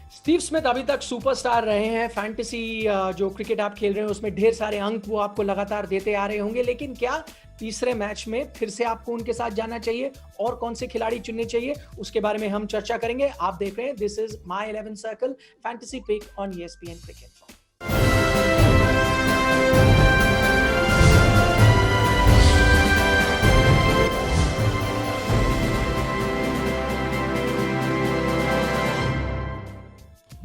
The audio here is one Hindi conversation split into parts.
स्टीव स्मिथ अभी तक सुपरस्टार रहे हैं। फैंटेसी जो क्रिकेट आप खेल रहे हैं उसमें ढेर सारे अंक वो आपको लगातार देते आ रहे होंगे, लेकिन क्या तीसरे मैच में फिर से आपको उनके साथ जाना चाहिए और कौन से खिलाड़ी चुनने चाहिए, उसके बारे में हम चर्चा करेंगे। आप देख रहे हैं this is my 11 circle fantasy pick on ESPN cricket.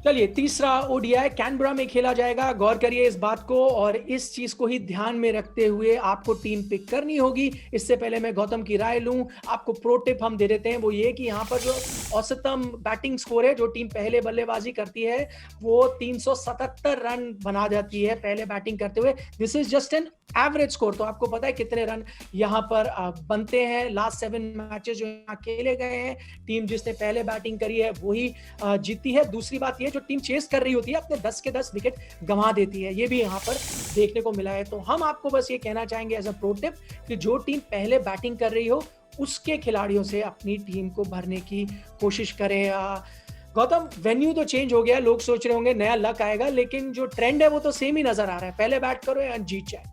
चलिए, तीसरा ओडीआई कैनबरा में खेला जाएगा। गौर करिए इस बात को और इस चीज को ही ध्यान में रखते हुए आपको टीम पिक करनी होगी। इससे पहले मैं गौतम की राय लूं, आपको प्रो टिप हम दे देते हैं, वो ये कि यहाँ पर जो औसतम बैटिंग स्कोर है, जो टीम पहले बल्लेबाजी करती है वो 377 रन बना जाती है पहले बैटिंग करते हुए। This is just an average score. तो आपको पता है कितने रन यहाँ पर बनते हैं। लास्ट 7 मैचेस जो यहाँ खेले गए हैं, टीम जिसने पहले बैटिंग करी है वही जीती है। दूसरी बात ये, जो टीम चेस कर रही होती है अपने 10 के 10 विकेट गंवा देती है, ये भी यहाँ पर देखने को मिला है। तो हम आपको बस ये कहना चाहेंगे एज अ प्रो टिप कि जो टीम पहले बैटिंग कर रही हो उसके खिलाड़ियों से अपनी टीम को भरने की कोशिश करें। गौतम, वेन्यू तो चेंज हो गया, लोग सोच रहे होंगे नया लक आएगा, लेकिन जो ट्रेंड है वो तो सेम ही नजर आ रहा है, पहले बैट करो या जीत जाए।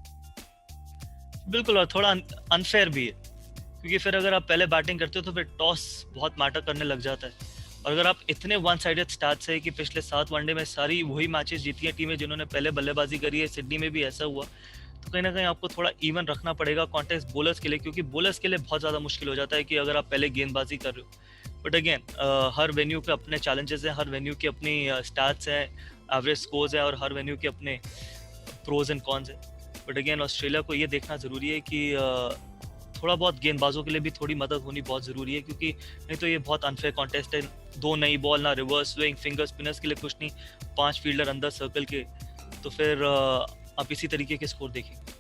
बिल्कुल, और थोड़ा अनफेयर भी है, क्योंकि फिर अगर आप पहले बैटिंग करते हो तो फिर टॉस बहुत मैटर करने लग जाता है। और अगर आप इतने वन साइडेड स्टार्ट है कि पिछले 7 वनडे में सारी वही मैचेस जीती हैं टीमें जिन्होंने पहले बल्लेबाजी करी है, सिडनी में भी ऐसा हुआ, तो कहीं ना कहीं आपको थोड़ा इवन रखना पड़ेगा कॉन्टेस्ट बोलर्स के लिए, क्योंकि बोलर्स के लिए बहुत ज़्यादा मुश्किल हो जाता है कि अगर आप पहले गेंदबाजी कर रहे हो। बट अगेन, हर वेन्यू के अपने चैलेंजेस हैं, हर वेन्यू की अपनी स्टार्ट्स हैं, एवरेज स्कोर्स हैं, और हर वेन्यू के अपने प्रोज एंड कॉन्स हैं। बट अगेन, ऑस्ट्रेलिया को ये देखना ज़रूरी है कि थोड़ा बहुत गेंदबाजों के लिए भी थोड़ी मदद होनी बहुत ज़रूरी है, क्योंकि नहीं तो ये बहुत अनफेयर कॉन्टेस्ट है। 2 नई बॉल, ना रिवर्स स्विंग, फिंगर स्पिनर्स के लिए कुछ नहीं, 5 फील्डर अंदर सर्कल के, तो फिर आप इसी तरीके के स्कोर देखेंगे।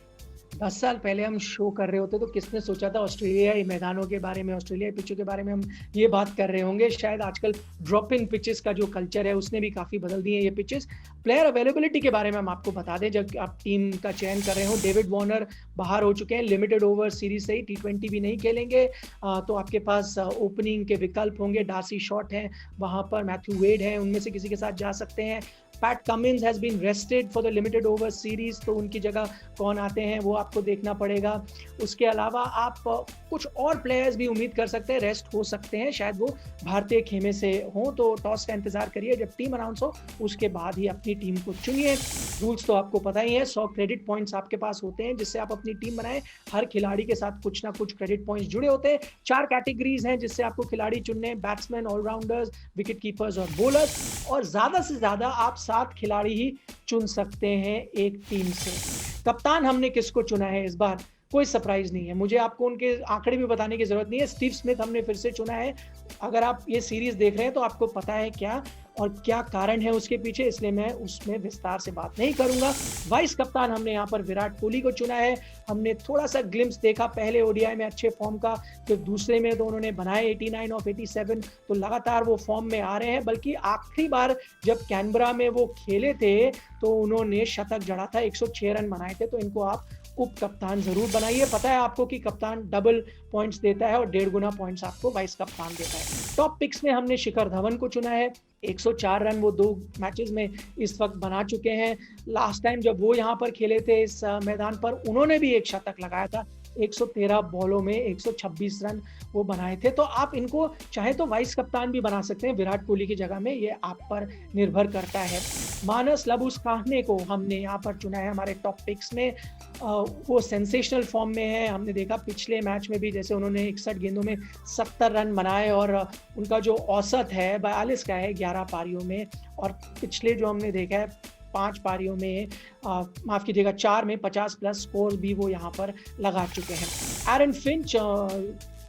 10 साल पहले हम शो कर रहे होते तो किसने सोचा था ऑस्ट्रेलियाई मैदानों के बारे में, ऑस्ट्रेलियाई पिचों के बारे में हम ये बात कर रहे होंगे। शायद आजकल ड्रॉप इन पिचेस का जो कल्चर है उसने भी काफ़ी बदल दिए ये पिचेस। प्लेयर अवेलेबिलिटी के बारे में हम आपको बता दें, जब आप टीम का चयन कर रहे हो, डेविड वार्नर बाहर हो चुके हैं, लिमिटेड ओवर सीरीज से ही, T20 भी नहीं खेलेंगे, तो आपके पास ओपनिंग के विकल्प होंगे। डार्सी शॉट हैं वहाँ पर, मैथ्यू वेड हैं, उनमें से किसी के साथ जा सकते हैं। Pat Cummins has been rested for the limited over series, तो उनकी जगह कौन आते हैं वो आपको देखना पड़ेगा। उसके अलावा आप कुछ और प्लेयर्स भी उम्मीद कर सकते हैं, रेस्ट हो सकते हैं, शायद वो भारतीय खेमे से हों, तो टॉस का इंतजार करिए, जब टीम अनाउंस हो उसके बाद ही अपनी टीम को चुनिए। रूल्स तो आपको पता ही है, 100 क्रेडिट पॉइंट्स आपके पास होते हैं जिससे आप अपनी टीम बनाएं। हर खिलाड़ी के साथ कुछ ना कुछ क्रेडिट पॉइंट्स जुड़े होते हैं। 4 कैटेगरीज हैं जिससे आपको खिलाड़ी चुनने, बैट्समैन, ऑलराउंडर्स, विकेट कीपर्स और बॉलर्स, और ज्यादा से ज्यादा आप 7 खिलाड़ी ही चुन सकते हैं एक टीम से। कप्तान हमने किसको चुना है इस बार, कोई सरप्राइज नहीं है, मुझे आपको उनके आंकड़े भी बताने की जरूरत नहीं है। स्टीव स्मिथ हमने फिर से चुना है। अगर आप ये सीरीज देख रहे हैं तो आपको पता है क्या और क्या कारण है उसके पीछे, इसलिए मैं उसमें विस्तार से बात नहीं करूंगा। वाइस कप्तान हमने यहाँ पर विराट कोहली को चुना है। हमने थोड़ा सा ग्लिम्स देखा पहले ओडीआई में अच्छे फॉर्म का, फिर दूसरे में तो उन्होंने बनाए 89 ऑफ 87, तो लगातार वो फॉर्म में आ रहे हैं। बल्कि आखिरी बार जब कैनबरा में वो खेले थे तो उन्होंने शतक जड़ा था, 106 रन बनाए थे। तो इनको आप उप कप्तान जरूर बनाइए। पता है आपको कि कप्तान डबल पॉइंट्स देता है और 1.5 गुना पॉइंट्स आपको वाइस कप्तान देता है। टॉप पिक्स में हमने शिखर धवन को चुना है। 104 रन वो 2 मैचेस में इस वक्त बना चुके हैं। लास्ट टाइम जब वो यहाँ पर खेले थे इस मैदान पर, उन्होंने भी एक शतक लगाया था। 113 बॉलों में 126 रन वो बनाए थे। तो आप इनको चाहे तो वाइस कप्तान भी बना सकते हैं विराट कोहली की जगह में, ये आप पर निर्भर करता है। मानस लबुस्काने को हमने यहाँ पर चुना है हमारे टॉप पिक्स में। वो सेंसेशनल फॉर्म में है। हमने देखा पिछले मैच में भी, जैसे उन्होंने 61 गेंदों में 70 रन बनाए, और उनका जो औसत है 42 का है 11 पारियों में। और पिछले जो हमने देखा है 5 पारियों में, माफ कीजिएगा 4 में 50+ स्कोर भी वो यहाँ पर लगा चुके हैं। एरन फिंच,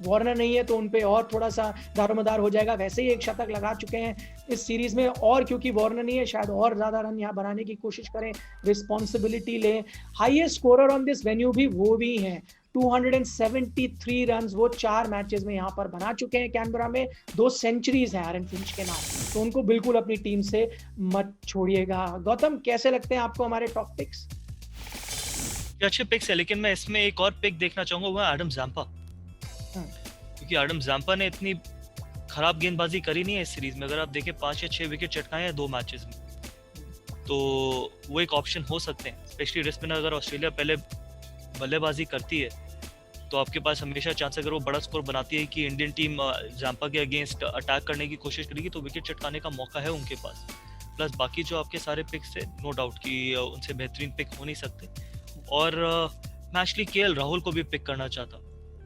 वार्नर नहीं है तो उनपे और थोड़ा सा दारोमदार हो जाएगा, वैसे ही एक शतक लगा चुके हैं इस सीरीज में, और क्योंकि वार्नर नहीं है शायद और ज्यादा रन यहाँ बनाने की कोशिश करें, रिस्पॉन्सिबिलिटी लें। Highest scorer on this venue भी वो भी हैं, 273 रन वो 4 मैचेस में यहाँ पर बना चुके हैं कैनबरा में। 2 सेंचुरीज हैं एरन फिंच के नाम, तो उनको बिल्कुल अपनी टीम से मत छोड़िएगा। गौतम, कैसे लगते हैं आपको हमारे टॉप पिक्स? अच्छे पिक्स है, लेकिन मैं इसमें एक और पिक देखना चाहूंगा, वो एडम ज़ैम्पा, क्योंकि एडम ज़ैम्पा ने इतनी खराब गेंदबाजी करी नहीं है इस सीरीज में। अगर आप देखें 5 या 6 विकेट चटकाए हैं 2 मैचेस में, तो वो एक ऑप्शन हो सकते हैं। स्पेशली रिस्क में अगर ऑस्ट्रेलिया पहले बल्लेबाजी करती है तो आपके पास हमेशा चांस, अगर वो बड़ा स्कोर बनाती है कि इंडियन टीम जांपा के अगेंस्ट अटैक करने की कोशिश करेगी, तो विकेट चटकाने का मौका है उनके पास। प्लस बाकी जो आपके सारे पिक्स थे, नो डाउट कि उनसे बेहतरीन पिक हो नहीं सकते। और मैं एक्चुअली केएल राहुल को भी पिक करना चाहता।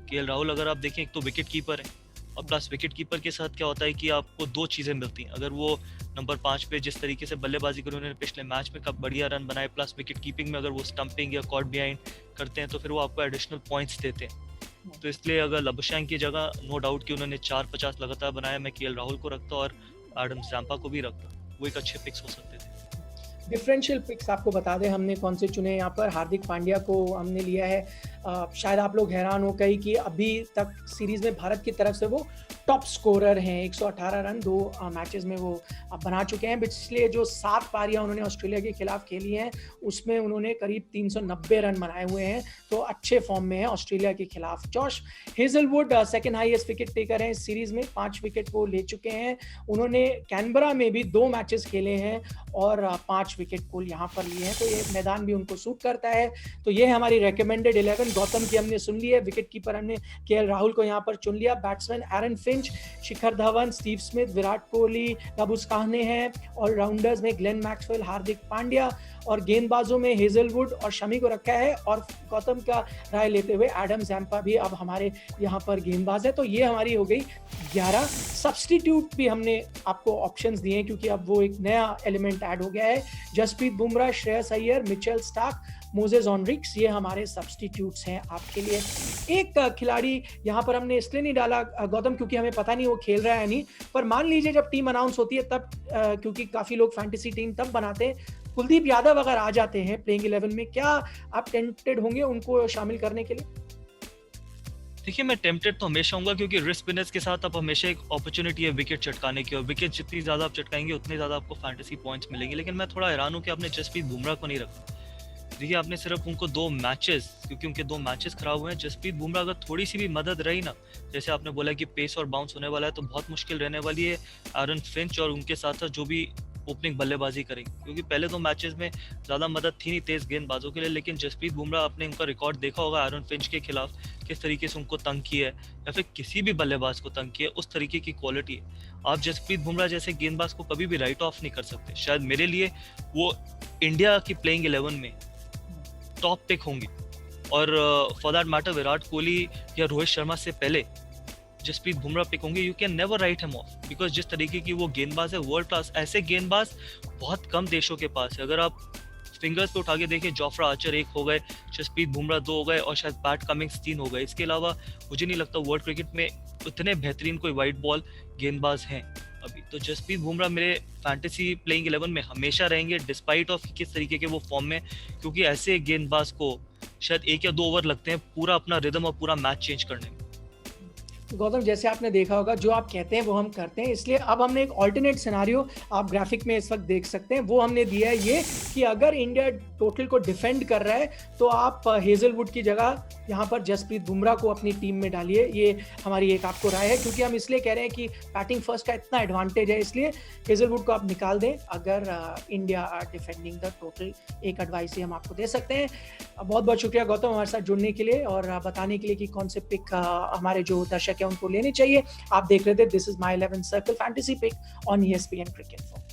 केएल राहुल अगर आप देखें, एक तो विकेट कीपर है, और प्लस विकेट कीपर के साथ क्या होता है कि आपको 2 चीज़ें मिलती हैं। अगर वो नंबर 5 पे जिस तरीके से बल्लेबाजी करी उन्होंने पिछले मैच में, कब बढ़िया रन बनाए, प्लस विकेट कीपिंग में अगर वो स्टंपिंग या कॉट बिहाइंड करते हैं तो फिर वो आपको एडिशनल पॉइंट्स देते हैं। तो इसलिए अगर लबुशैंक की जगह नो डाउट कि उन्होंने 4-50 लगातार बनाया, मैं केएल राहुल को रखता और एडम जैम्पा को भी रखता। वो एक अच्छे पिक्स हो सकते थे। डिफरेंशियल पिक्स आपको बता दें हमने कौन से चुने यहाँ पर। हार्दिक पांड्या को हमने लिया है। शायद आप लोग हैरान हो गए कि अभी तक सीरीज में भारत की तरफ से वो टॉप स्कोरर हैं। 118 रन 2 मैचेस में वो बना चुके हैं। पिछले जो 7 पारियां उन्होंने ऑस्ट्रेलिया के खिलाफ खेली हैं उसमें उन्होंने करीब 390 रन बनाए हुए हैं, तो अच्छे फॉर्म में है ऑस्ट्रेलिया के खिलाफ। Josh Hazlewood second highest wicket taker हैं इस सीरीज में, 5 विकेट वो ले चुके हैं। उन्होंने कैनबरा में भी 2 मैचेस खेले हैं और 5 विकेट कुल यहाँ पर लिए हैं, तो ये मैदान भी उनको सूट करता है। तो ये हमारी रिकमेंडेड 11। गौतम की हमने सुन ली है। विकेट कीपर हमने केएल राहुल को यहाँ पर चुन लिया। Batsman Aaron Finch, Shikhar Dhawan, Steve Smith, Virat Kohli, लाबुस्काने हैं। ऑलराउंडर्स में ग्लेन मैक्सवेल, हार्दिक पांड्या, और गेंदबाजों में हेजलवुड और शमी को रखा है। और गौतम का राय लेते हुए एडम जैम्पा भी अब हमारे यहाँ पर गेंदबाज है। तो ये हमारी हो गई 11। सब्स्टिट्यूट भी हमने आपको ऑप्शंस दिए हैं क्योंकि अब वो एक नया एलिमेंट ऐड हो गया है। Jasprit Bumrah, Shreyas Iyer, Mitchell Starc, Moises Henriques, ये हमारे सब्स्टिट्यूट्स हैं आपके लिए। एक खिलाड़ी यहाँ पर हमने इसलिए नहीं डाला गौतम क्योंकि हमें पता नहीं वो खेल रहा है नहीं, पर मान लीजिए जब टीम अनाउंस होती है तब क्योंकि काफ़ी लोग फैंटेसी टीम तब बनाते हैं, कुलदीप यादव अगर आ जाते हैं प्लेइंग 11 में, क्या आप टेंटेड होंगे उनको शामिल करने के लिए? देखिए, मैं टेम्पटेड तो हमेशा होऊंगा क्योंकि रिस्क विनर्स के साथ अब हमेशा एक अपॉर्चुनिटी है विकेट चटकाने की, और विकेट जितनी ज़्यादा आप चटकाएंगे उतने ज़्यादा आपको फैंटेसी पॉइंट्स मिलेंगे। लेकिन मैं थोड़ा हैरान हूँ कि आपने जसप्रीत बुमराह को नहीं रखा। देखिए, आपने सिर्फ उनको 2 मैचेस, क्योंकि उनके 2 मैचेस खराब हुए हैं। जसप्रीत बुमराह अगर थोड़ी सी भी मदद रही ना, जैसे आपने बोला कि पेस और बाउंस होने वाला है, तो बहुत मुश्किल रहने वाली है एरन फिंच और उनके साथ साथ जो भी ओपनिंग बल्लेबाजी करेंगे, क्योंकि पहले 2 मैचेस में ज़्यादा मदद थी नहीं तेज गेंदबाजों के लिए। लेकिन जसप्रीत बुमराह, आपने उनका रिकॉर्ड देखा होगा एरन फिंच के खिलाफ, किस तरीके से उनको तंग किया है या फिर किसी भी बल्लेबाज को तंग किया है, उस तरीके की क्वालिटी है। आप जसप्रीत बुमराह जैसे गेंदबाज को कभी भी राइट ऑफ नहीं कर सकते। शायद मेरे लिए वो इंडिया की प्लेइंग 11 में टॉप पिक होंगी, और for that matter Virat Kohli या रोहित शर्मा से पहले जसप्रीत बुमराह पिक होंगे। You can never write him of, because जिस तरीके की वो गेंदबाज है, वर्ल्ड क्लास। ऐसे गेंदबाज बहुत कम देशों के पास है। अगर आप फिंगर्स पे उठा के देखें, जोफ्रा आर्चर 1 हो गए, जसप्रीत बुमराह 2 हो गए, और शायद पैट कमिंग्स 3 हो गए। इसके अलावा मुझे नहीं लगता वर्ल्ड क्रिकेट में उतने बेहतरीन कोई वाइट बॉल गेंदबाज हैं अभी। तो जसप्रीत बुमराह मेरे फैंटेसी प्लेइंग 11 में हमेशा रहेंगे, डिस्पाइट ऑफ किस तरीके के वो फॉर्म में, क्योंकि ऐसे गेंदबाज को शायद 1 या 2 ओवर लगते हैं पूरा अपना रिदम और पूरा मैच चेंज करने में। गौतम, जैसे आपने देखा होगा, जो आप कहते हैं वो हम करते हैं, इसलिए अब हमने एक ऑल्टरनेट सिनारियो आप ग्राफिक में इस वक्त देख सकते हैं, वो हमने दिया है ये कि अगर इंडिया टोटल को डिफेंड कर रहा है तो आप हेजलवुड की जगह यहाँ पर जसप्रीत बुमराह को अपनी टीम में डालिए। ये हमारी एक आपको राय है, क्योंकि हम इसलिए कह रहे हैं कि बैटिंग फर्स्ट का इतना एडवांटेज है, इसलिए हेजलवुड को आप निकाल दें अगर इंडिया डिफेंडिंग द टोटल। एक एडवाइस ही हम आपको दे सकते हैं। बहुत बहुत शुक्रिया गौतम हमारे साथ जुड़ने के लिए और बताने के लिए कि कौन से पिक हमारे जो दर्शक है उनको लेने चाहिए। आप देख रहे थे this is my 11 circle fantasy pick on ESPN cricket.